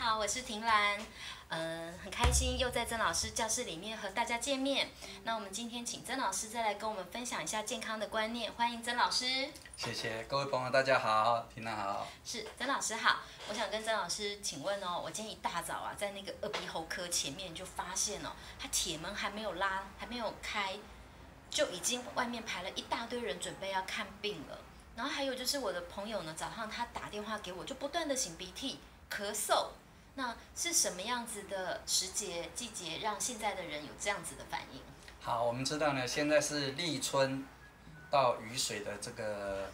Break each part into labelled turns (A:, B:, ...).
A: 好，我是婷兰，很开心又在曾老师教室里面和大家见面。那我们今天请曾老师再来跟我们分享一下健康的观念，欢迎曾老师。
B: 谢谢各位朋友，大家好，婷兰好。
A: 是曾老师好，我想跟曾老师请问哦，我今天一大早啊，在那个耳鼻喉科前面就发现哦，他铁门还没有拉，还没有开，就已经外面排了一大堆人准备要看病了。然后还有就是我的朋友呢，早上他打电话给我，就不断的擤鼻涕、咳嗽。那是什么样子的时节、季节，让现在的人有这样子的反应？
B: 好，我们知道呢，现在是立春到雨水的这个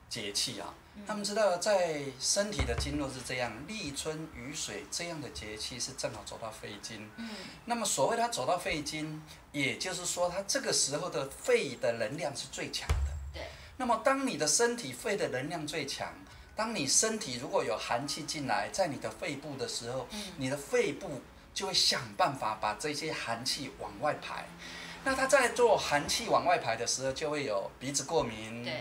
B: 节气啊。他们知道，在身体的经络是这样，立春、雨水这样的节气是正好走到肺经。那么所谓它走到肺经，也就是说，它这个时候的肺的能量是最强的。
A: 对。
B: 那么当你的身体肺的能量最强，当你身体如果有寒气进来，在你的肺部的时候，你的肺部就会想办法把这些寒气往外排。那它在做寒气往外排的时候，就会有鼻子过敏、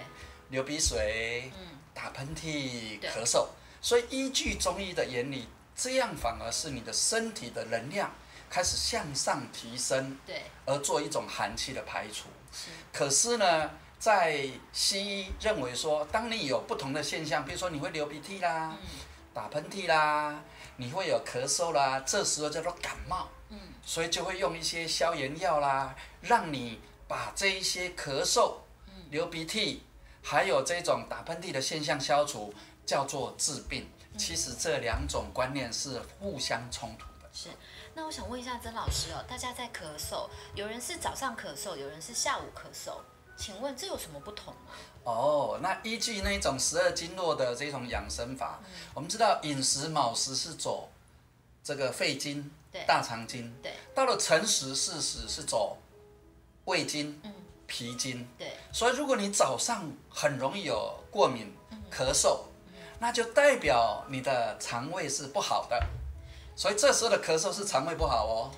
B: 流鼻水、打喷嚏、咳嗽。所以依据中医的原理，这样反而是你的身体的能量开始向上提升，而做一种寒气的排除。可是呢，在西医认为说，当你有不同的现象，比如说你会流鼻涕啦、打喷嚏啦，你会有咳嗽啦，这时候叫做感冒。所以就会用一些消炎药啦，让你把这一些咳嗽、流鼻涕，还有这种打喷嚏的现象消除，叫做治病。其实这两种观念是互相冲突的。
A: 是。那我想问一下曾老师哦，大家在咳嗽，有人是早上咳嗽，有人是下午咳嗽。请问这有什么不同吗？
B: 那依据那种12经络的这种养生法，我们知道饮食卯时是走这个肺经、大肠经，到了辰时、巳时是走胃经、脾经。所以如果你早上很容易有过敏、咳嗽，那就代表你的肠胃是不好的，所以这时候的咳嗽是肠胃不好哦。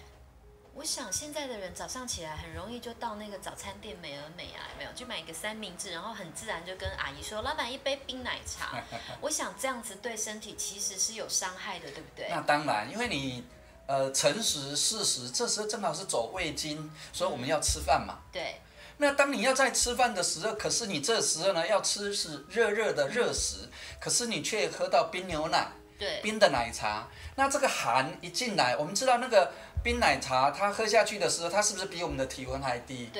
A: 我想现在的人早上起来很容易就到那个早餐店美而美啊，有没有？去买一个三明治，然后很自然就跟阿姨说：“老板，一杯冰奶茶。”我想这样子对身体其实是有伤害的，对不对？
B: 那当然，因为你辰时、巳时，这时候正好是走胃经，所以我们要吃饭嘛。那当你要在吃饭的时候，可是你这时候呢要吃是热热的热食，可是你却喝到冰牛奶、冰的奶茶，那这个寒一进来，我们知道那个冰奶茶，它喝下去的时候，它是不是比我们的体温还低？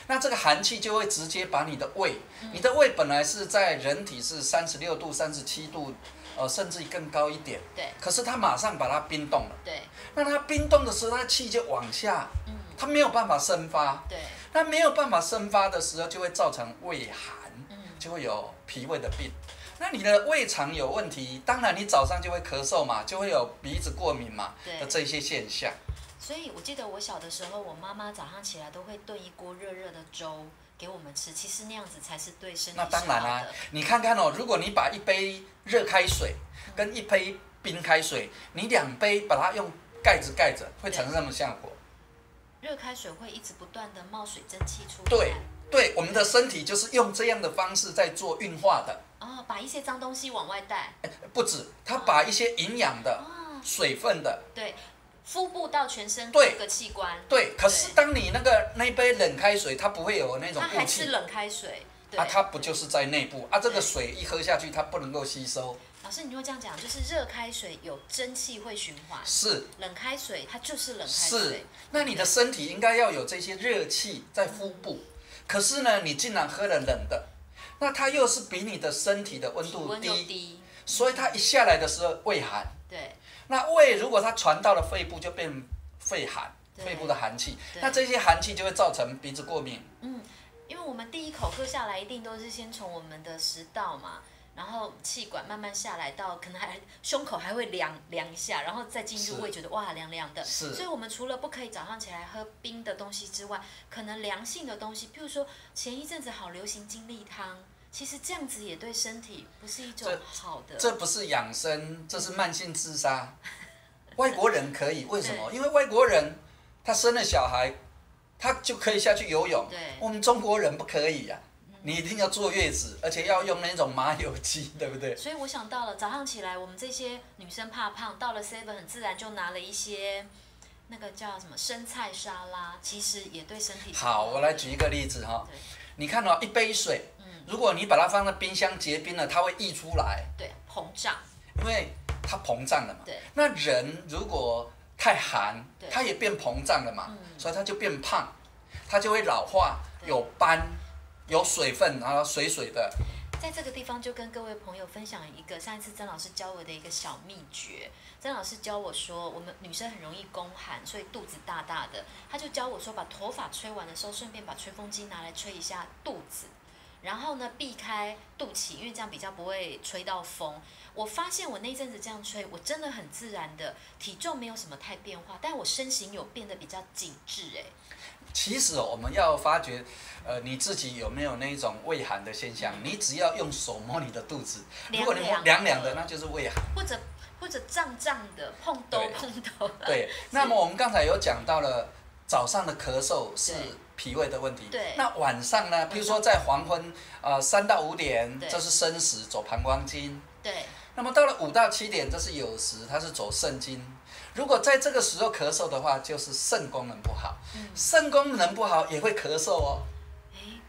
B: 那这个寒气就会直接把你的胃，你的胃本来是在人体是36度、37度，甚至更高一点。可是它马上把它冰冻了。那它冰冻的时候，它气就往下，它没有办法生发。那没有办法生发的时候，就会造成胃寒，就会有脾胃的病。那你的胃肠有问题，当然你早上就会咳嗽嘛，就会有鼻子过敏嘛的这些现象。
A: 所以我记得我小的时候，我妈妈早上起来都会炖一锅热热的粥给我们吃，其实那样子才是对身体好的。
B: 那当然啦，你看看哦，如果你把一杯热开水跟一杯冰开水，你2杯把它用盖子盖着，会产生什么效果？
A: 热开水会一直不断的冒水蒸气出来。
B: 对，我们的身体就是用这样的方式在做运化的。
A: 把一些脏东西往外带。
B: 不止，它把一些营养的、水分的，
A: 腹部到全身各个器官。
B: 可是当你那杯冷开水，它不会有那种雾气。
A: 它还是冷开水。
B: 它不就是在内部这个水一喝下去，它不能够吸收。
A: 老师，你就会这样讲，就是热开水有蒸汽会循环，冷开水它就是冷开水。
B: 那你的身体应该要有这些热气在腹部，可是呢，你竟然喝了冷的，那它又是比你的身体的温度低，所以它一下来的时候胃寒。那胃如果它传到了肺部，就变肺寒，肺部的寒气，那这些寒气就会造成鼻子过敏。
A: 因为我们第一口喝下来，一定都是先从我们的食道嘛，然后气管慢慢下来到可能胸口还会凉一下，然后再进入胃，觉得哇凉凉的。所以我们除了不可以早上起来喝冰的东西之外，可能凉性的东西，譬如说前一阵子好流行精力汤，其实这样子也对身体不是一种好的。
B: 这不是养生，这是慢性自杀。外国人可以，为什么？因为外国人他生了小孩，他就可以下去游泳，我们中国人不可以呀。你一定要坐月子，而且要用那种麻油鸡，对不对？
A: 所以我想到了早上起来，我们这些女生怕胖，到了 Seven 很自然就拿了一些那个叫什么生菜沙拉，其实也对身体
B: 好，我来举一个例子哈。你看哦，一杯水，如果你把它放在冰箱结冰了，它会溢出来，
A: 对，膨胀，
B: 因为它膨胀了嘛。
A: 对。
B: 那人如果太寒，它也变膨胀了嘛，所以它就变胖，它就会老化，有斑，有水分，然后水水的。
A: 在这个地方就跟各位朋友分享一个上一次曾老师教我的一个小秘诀。曾老师教我说，我们女生很容易宫寒，所以肚子大大的。他就教我说，把头发吹完的时候，顺便把吹风机拿来吹一下肚子，然后呢避开肚脐，因为这样比较不会吹到风。我发现我那一阵子这样吹，我真的很自然的，体重没有什么太变化，但我身形有变得比较紧致哎。
B: 其实我们要发觉，你自己有没有那种畏寒的现象？你只要用手摸你的肚子，如果你摸凉凉的，那就是畏寒。
A: 或者胀胀的，碰兜。
B: 对，那么我们刚才有讲到了，早上的咳嗽是脾胃的问题。
A: 对。
B: 那晚上呢？比如说在黄昏，3到5点，这是申时，走膀胱经。
A: 对。
B: 那么到了5到7点，这是酉时，它是走肾经。如果在这个时候咳嗽的话，就是肾功能不好。肾功能不好也会咳嗽哦。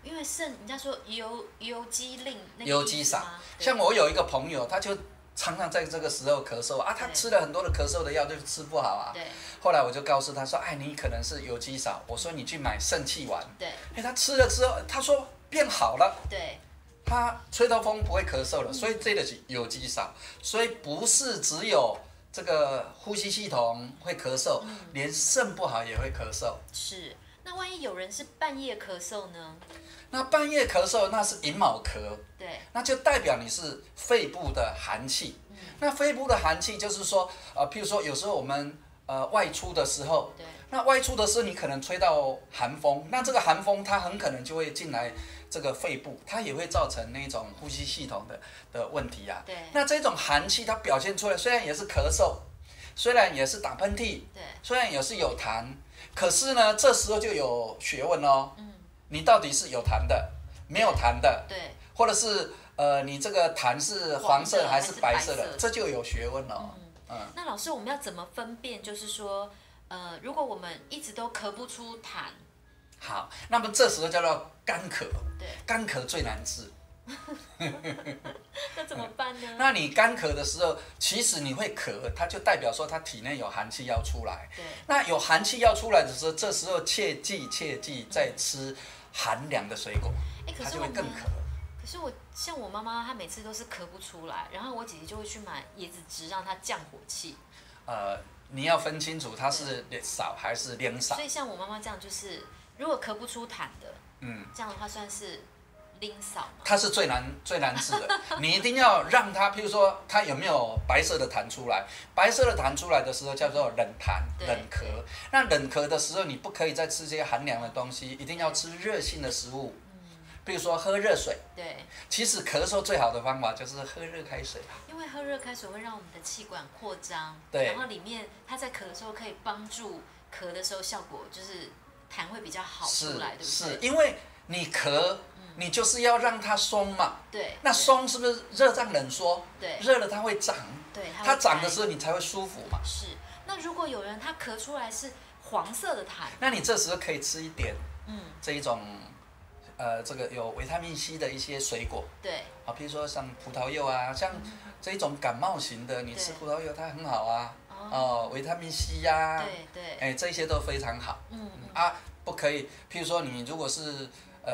A: 因为肾，人家说油肌令，
B: 油肌少。像我有一个朋友，他就常常在这个时候咳嗽啊，他吃了很多的咳嗽的药，就吃不好啊。
A: 对。
B: 后来我就告诉他说：“哎，你可能是油肌少。”我说：“你去买肾气丸。”
A: 对。
B: 他吃了之后，他说变好了。
A: 对。
B: 他吹到风不会咳嗽了，所以这个是油肌少，所以不是只有这个呼吸系统会咳嗽，连肾不好也会咳嗽。
A: 是，那万一有人是半夜咳嗽呢？
B: 那半夜咳嗽那是寅卯咳，
A: 对，
B: 那就代表你是肺部的寒气。那肺部的寒气就是说，譬如说有时候我们外出的时候，那外出的时候你可能吹到寒风，那这个寒风它很可能就会进来这个肺部，它也会造成那种呼吸系统的问题啊。
A: 对。
B: 那这种寒气它表现出来，虽然也是咳嗽，虽然也是打喷嚏，
A: 对，
B: 虽然也是有痰，可是呢，这时候就有学问哦。你到底是有痰的，没有痰的，
A: 对，
B: 或者是你这个痰是黄色还是白色的，这就有学问了。
A: 那老师，我们要怎么分辨？就是说，如果我们一直都咳不出痰，
B: 好，那么这时候叫做干咳。
A: 对，
B: 干咳最难治。
A: 那怎么办呢？
B: 那你干咳的时候，其实你会咳，它就代表说它体内有寒气要出来。
A: 对。
B: 那有寒气要出来的时候，这时候切记在吃寒凉的水果，它就会更咳。
A: 可是像我妈妈，她每次都是咳不出来，然后我姐姐就会去买椰子汁让她降火气。
B: 你要分清楚它是少还是量少。
A: 所以像我妈妈这样，就是如果咳不出痰的，这样的话算是拎少嘛？
B: 它是最难治的，你一定要让它，譬如说它有没有白色的痰出来，白色的痰出来的时候叫做冷痰、冷咳。那冷咳的时候，你不可以再吃这些寒凉的东西，一定要吃热性的食物。比如说喝热水。
A: 对。
B: 其实咳嗽最好的方法就是喝热开水。
A: 因为喝热开水会让我们的气管扩张，
B: 对。
A: 然后里面它在咳的时候可以帮助咳的时候效果就是痰会比较好出来，对不对？
B: 是因为你咳，你就是要让它松嘛。
A: 对。
B: 那松是不是热胀冷缩？
A: 对。
B: 热了它会长。
A: 对。
B: 它长的时候你才会舒服嘛。
A: 是。那如果有人他咳出来是黄色的痰，
B: 那你这时候可以吃一点，这一种。这个有维他命 C 的一些水果，
A: 对，
B: 比如说像葡萄柚啊，像这一种感冒型的，你吃葡萄柚它很好啊，维他命 C 呀，
A: 对，
B: 这些都非常好。不可以，譬如说你如果是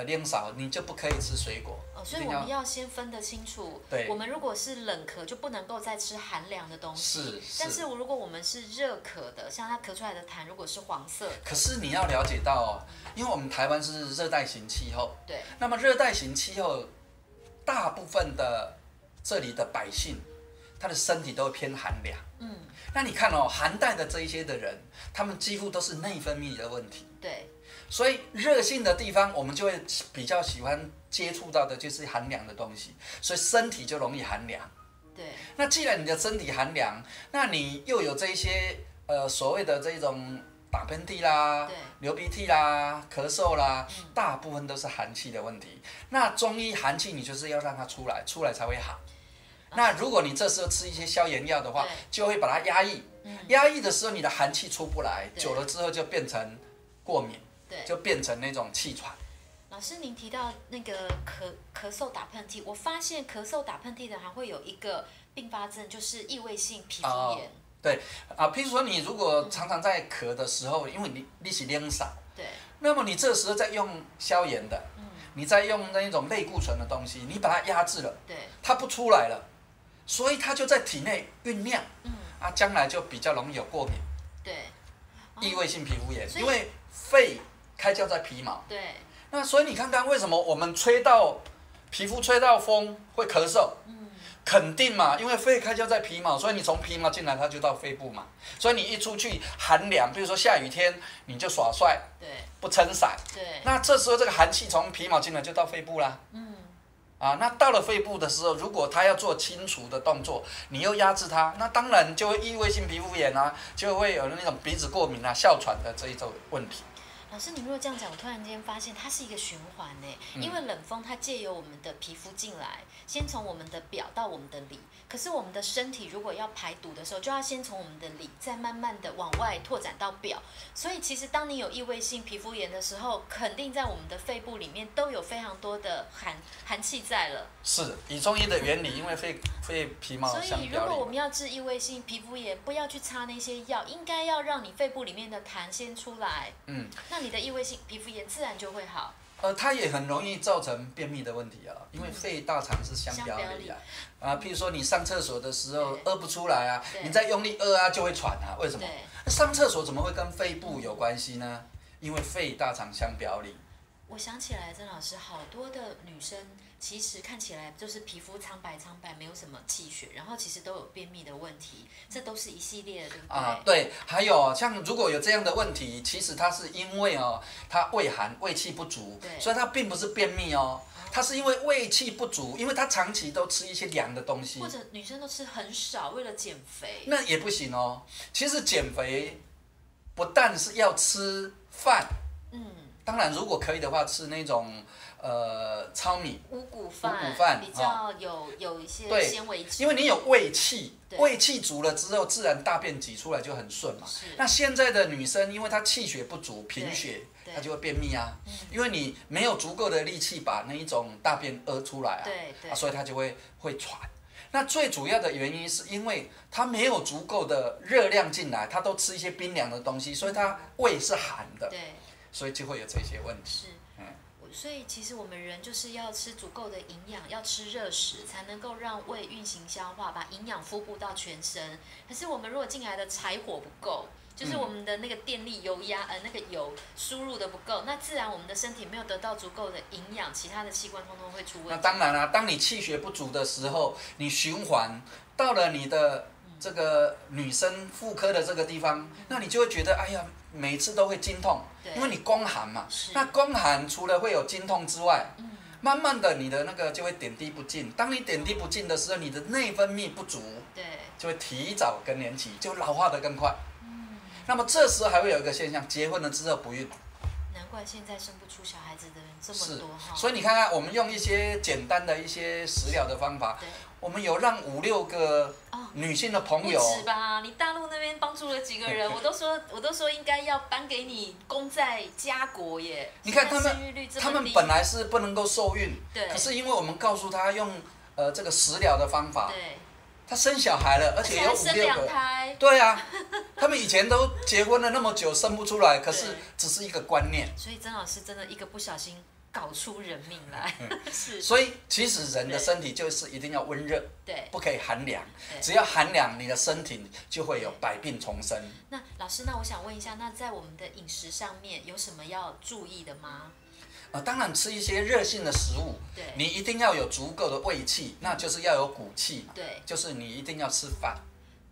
B: 量少，你就不可以吃水果。
A: 所以我们要先分得清楚。
B: 对。
A: 我们如果是冷咳，就不能够再吃寒凉的东西。
B: 是。
A: 但是如果我们是热咳的，像它咳出来的痰如果是黄色。
B: 可是你要了解到因为我们台湾是热带型气候。
A: 对。
B: 那么热带型气候，大部分的这里的百姓，他的身体都会偏寒凉。那你看寒带的这一些的人，他们几乎都是内分泌的问题。
A: 对。
B: 所以热性的地方，我们就会比较喜欢接触到的就是寒凉的东西，所以身体就容易寒凉。
A: 对。
B: 那既然你的身体寒凉，那你又有这一些所谓的这种打喷嚏啦
A: 对、
B: 流鼻涕啦、咳嗽啦，大部分都是寒气的问题。那中医寒气你就是要让它出来，出来才会好。那如果你这时候吃一些消炎药的话，就会把它压抑。压抑的时候，你的寒气出不来，久了之后就变成过敏，就变成那种气喘。
A: 老师，您提到那个咳嗽打喷嚏，我发现咳嗽打喷嚏的还会有一个并发症，就是异位性皮肤炎。
B: 对啊，譬如说你如果常常在咳的时候，因为你是凉少，
A: 对，
B: 那么你这时候在用消炎的，你在用那种类固醇的东西，你把它压制了，
A: 对，
B: 它不出来了，所以它就在体内酝酿，将来就比较容易有过敏，
A: 对，
B: 异位性皮肤炎，因为肺开窍在皮毛，
A: 对，
B: 那所以你看看为什么我们皮肤吹到风会咳嗽？肯定嘛，因为肺开窍在皮毛，所以你从皮毛进来，它就到肺部嘛。所以你一出去寒凉，比如说下雨天，你就耍帅，
A: 对，
B: 不撑伞，
A: 对，
B: 那这时候这个寒气从皮毛进来就到肺部啦。那到了肺部的时候，如果它要做清除的动作，你又压制它，那当然就会异位性皮肤炎啊，就会有那种鼻子过敏啊、哮喘的这一种问题。
A: 老师，你如果这样讲，我突然间发现它是一个循环呢。因为冷风它借由我们的皮肤进来，先从我们的表到我们的里，可是我们的身体如果要排毒的时候，就要先从我们的里，再慢慢的往外拓展到表。所以其实当你有异位性皮肤炎的时候，肯定在我们的肺部里面都有非常多的寒气在了。是，
B: 以中医的原理，因为肺皮毛相表里。
A: 所以如果我们要治异位性皮肤炎，不要去擦那些药，应该要让你肺部里面的痰先出来。那你的异位性皮肤炎自然就会好。
B: 它也很容易造成便秘的问题啊，因为肺大肠是相表里啊。譬如说你上厕所的时候不出来啊，你再用力就会喘啊。为什么？上厕所怎么会跟肺部有关系呢？因为肺大肠相表里。
A: 我想起来，曾老师，好多的女生其实看起来就是皮肤苍白，没有什么气血，然后其实都有便秘的问题，这都是一系列的，对不对？
B: 对，还有像如果有这样的问题，其实它是因为它胃寒、胃气不足，所以它并不是便秘它是因为胃气不足，因为它长期都吃一些凉的东西，
A: 或者女生都吃很少，为了减肥，
B: 那也不行其实减肥不但是要吃饭，当然如果可以的话，吃那种糙米、
A: 五谷饭比较有一些纤维质，
B: 因为你有胃气，胃气足了之后，自然大便挤出来就很顺嘛。那现在的女生，因为她气血不足、贫血，她就会便秘啊。因为你没有足够的力气把那一种大便出来所以她就会喘。那最主要的原因是因为她没有足够的热量进来，她都吃一些冰凉的东西，所以她胃是寒的。所以就会有这些问题。
A: 所以其实我们人就是要吃足够的营养，要吃热食，才能够让胃运行消化，把营养输布到全身。可是我们如果进来的柴火不够，就是我们的那个电力油压那个油输入的不够，那自然我们的身体没有得到足够的营养，其他的器官通通会出问题。
B: 那当然啦，当你气血不足的时候，你循环到了你的这个女生妇科的这个地方，那你就会觉得哎呀，每次都会经痛，因为你宫寒嘛。那宫寒除了会有经痛之外，慢慢的你的那个就会点滴不进。当你点滴不进的时候，你的内分泌不足，就会提早更年期，就老化得更快。那么这时候还会有一个现象，结婚了之后不孕。
A: 难怪现在生不出小孩子的人这么多
B: 所以你看看，我们用一些简单的一些食疗的方法，我们有让5-6个女性的朋友，
A: 不止吧？你大陆那边帮助了几个人，我都说应该要颁给你功在家国耶。
B: 你看他们本来是不能够受孕，可是因为我们告诉他用这个食疗的方法，他生小孩了，而且有5-6个，对啊，他们以前都结婚了那么久生不出来，可是只是一个观念。
A: 所以曾老师真的一个不小心搞出人命来。
B: 所以其实人的身体就是一定要温热，不可以寒凉。只要寒凉，你的身体就会有百病丛生。
A: 那老师，那我想问一下，那在我们的饮食上面有什么要注意的吗？
B: 当然吃一些热性的食物，你一定要有足够的胃气，那就是要有骨气嘛，就是你一定要吃饭，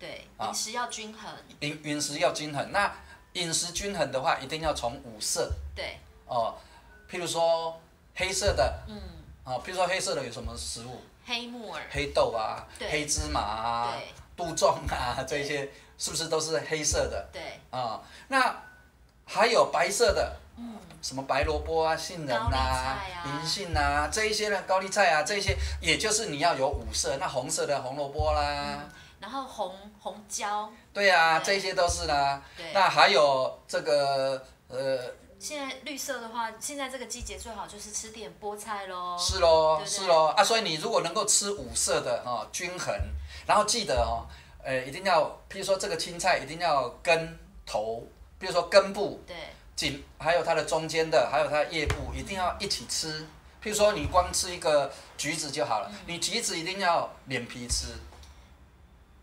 A: 饮食要均衡，
B: 饮食要均衡。那饮食均衡的话，一定要从5色，譬如说黑色的，譬如说黑色的有什么食物？
A: 黑木耳、
B: 黑豆啊、黑芝麻啊、杜仲啊，这些是不是都是黑色的？那还有白色的，
A: 嗯，
B: 什么白萝卜啊、杏仁啊、银杏啊这一些呢，高丽菜啊这一些，也就是你要有5色。那红色的红萝卜啦，
A: 然后红椒，
B: 对啊，
A: 对
B: 这些都是啦。
A: 对。
B: 那还有这个
A: 现在绿色的话，现在这个季节最好就是吃点菠菜咯。
B: 是咯，
A: 对不对
B: 是咯啊，所以你如果能够吃5色的哦，均衡，然后记得哦，一定要，譬如说这个青菜一定要根头，比如说根部、
A: 对，
B: 茎，还有它的中间的，还有它的叶部，一定要一起吃。譬如说你光吃一个橘子就好了，你橘子一定要连皮吃。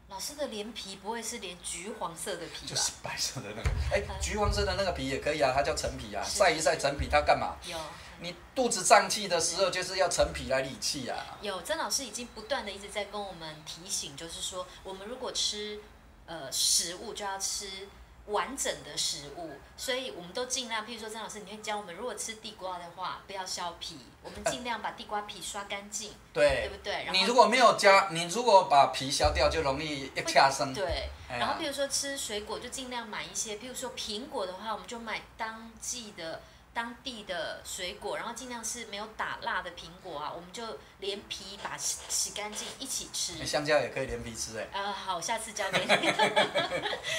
A: 老师的连皮不会是连橘黄色的皮吧？
B: 就是白色的那个，橘黄色的那个皮也可以啊，它叫陈皮啊，
A: 是
B: 晒一晒陈皮，它干嘛？
A: 有
B: 你肚子胀气的时候，就是要陈皮来理气啊。
A: 有，曾老师已经不断的一直在跟我们提醒，就是说我们如果吃食物就要吃完整的食物，所以我们都尽量，譬如说曾老师你会教我们，如果吃地瓜的话，不要削皮，我们尽量把地瓜皮刷干净，对不对？然后
B: 你如果没有加，你如果把皮削掉，就容易一掐生。
A: 对，
B: 哎呀
A: 然后譬如说吃水果就尽量买一些，譬如说苹果的话，我们就买当地的水果，然后尽量是没有打蜡的苹果啊，我们就连皮把洗干净一起吃。
B: 香蕉也可以连皮吃哎。
A: 好，下次教给你。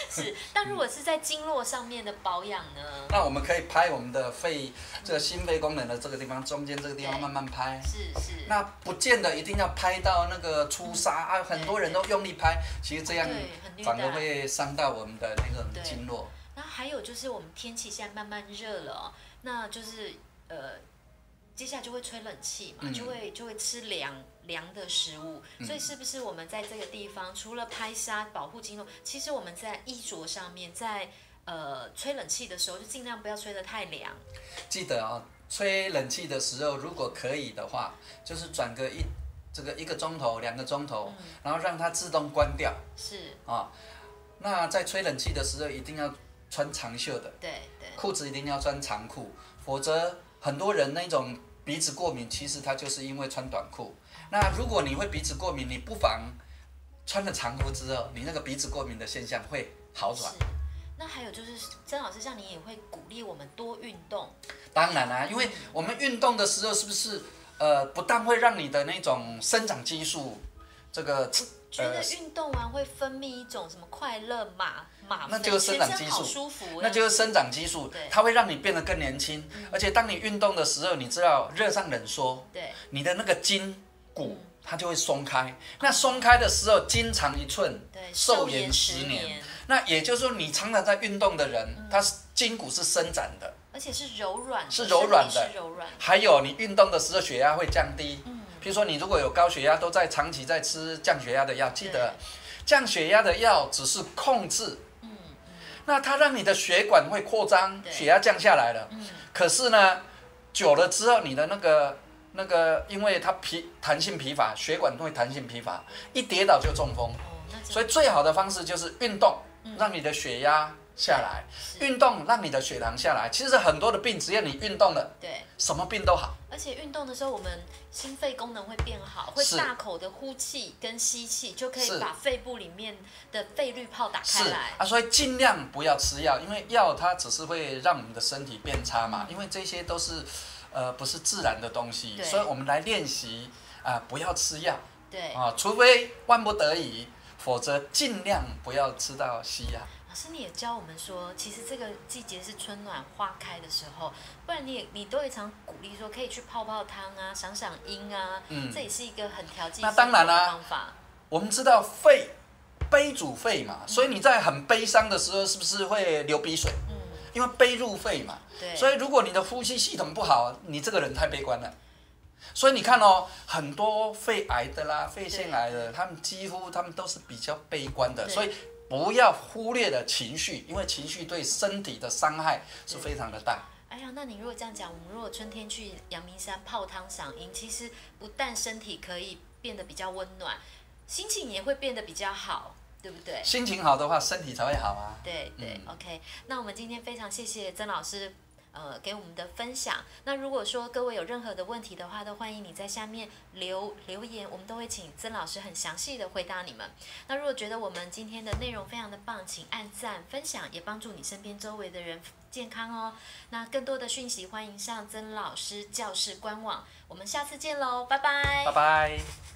A: 是，但如果是在经络上面的保养呢？
B: 那我们可以拍我们的肺，这个心肺功能的这个地方，中间这个地方慢慢拍。
A: 是。
B: 那不见得一定要拍到那个出痧啊，很多人都用力拍，其实这样反而会伤到我们的那个经络。
A: 然后还有就是我们天气现在慢慢热了哦，那就是接下来就会吹冷气嘛，就会吃凉的食物，所以是不是我们在这个地方除了拍痧保护经络，其实我们在衣着上面，在吹冷气的时候就尽量不要吹得太凉。
B: 记得啊，吹冷气的时候，如果可以的话，就是转个1个钟头、2个钟头，然后让它自动关掉。
A: 是
B: 啊，那在吹冷气的时候一定要穿长袖的，
A: 对，
B: 裤子一定要穿长裤，否则很多人那种鼻子过敏，其实他就是因为穿短裤。那如果你会鼻子过敏，你不妨穿了长裤之后，你那个鼻子过敏的现象会好转。
A: 那还有就是曾老师，像你也会鼓励我们多运动。
B: 当然啦，因为我们运动的时候，是不是不但会让你的那种生长激素，这个
A: 觉得运动完会分泌一种什么快乐吗
B: 那就是生长激素，
A: 舒服，
B: 那就是生长激素，它会让你变得更年轻。而且当你运动的时候，你知道热胀冷缩，你的那个筋骨它就会松开。那松开的时候，筋长1寸，寿延10年。那也就是说，你常常在运动的人，他筋骨是伸展的，
A: 而且是柔软，
B: 是柔软的。还有你运动的时候，血压会降低。比如说你如果有高血压，都长期在吃降血压的药，记得降血压的药只是控制。那它让你的血管会扩张，血压降下来了。可是呢，久了之后，你的那个，因为它弹性疲乏，血管会弹性疲乏，一跌倒就中风。所以最好的方式就是运动，让你的血压下来，运动让你的血糖下来。其实很多的病，只要你运动了，什么病都好。
A: 而且运动的时候，我们心肺功能会变好，会大口的呼气跟吸气，就可以把肺部里面的肺滤泡打开来。
B: 所以尽量不要吃药，因为药它只是会让我们的身体变差嘛。因为这些都是不是自然的东西，所以我们来练习不要吃药。除非万不得已，否则尽量不要吃到西药。
A: 老师，你也教我们说，其实这个季节是春暖花开的时候，不然你都会常鼓励说可以去泡泡汤啊、赏赏樱啊，这也是一个很调剂生活的方法。
B: 我们知道悲主肺嘛，所以你在很悲伤的时候，是不是会流鼻水？因为悲入肺嘛。所以如果你的呼吸系统不好，你这个人太悲观了。所以你看哦，很多肺癌的啦、肺腺癌的，他们都是比较悲观的，所以不要忽略了情绪，因为情绪对身体的伤害是非常的大。
A: 哎呀，那你如果这样讲，我们如果春天去阳明山泡汤赏樱，其实不但身体可以变得比较温暖，心情也会变得比较好，对不对？
B: 心情好的话，身体才会好啊。
A: 对，OK。那我们今天非常谢谢曾老师。给我们的分享。那如果说各位有任何的问题的话，都欢迎你在下面留言，我们都会请曾老师很详细的回答你们。那如果觉得我们今天的内容非常的棒，请按赞、分享，也帮助你身边周围的人健康哦。那更多的讯息，欢迎上曾老师教室官网。我们下次见喽，拜拜。
B: 拜拜。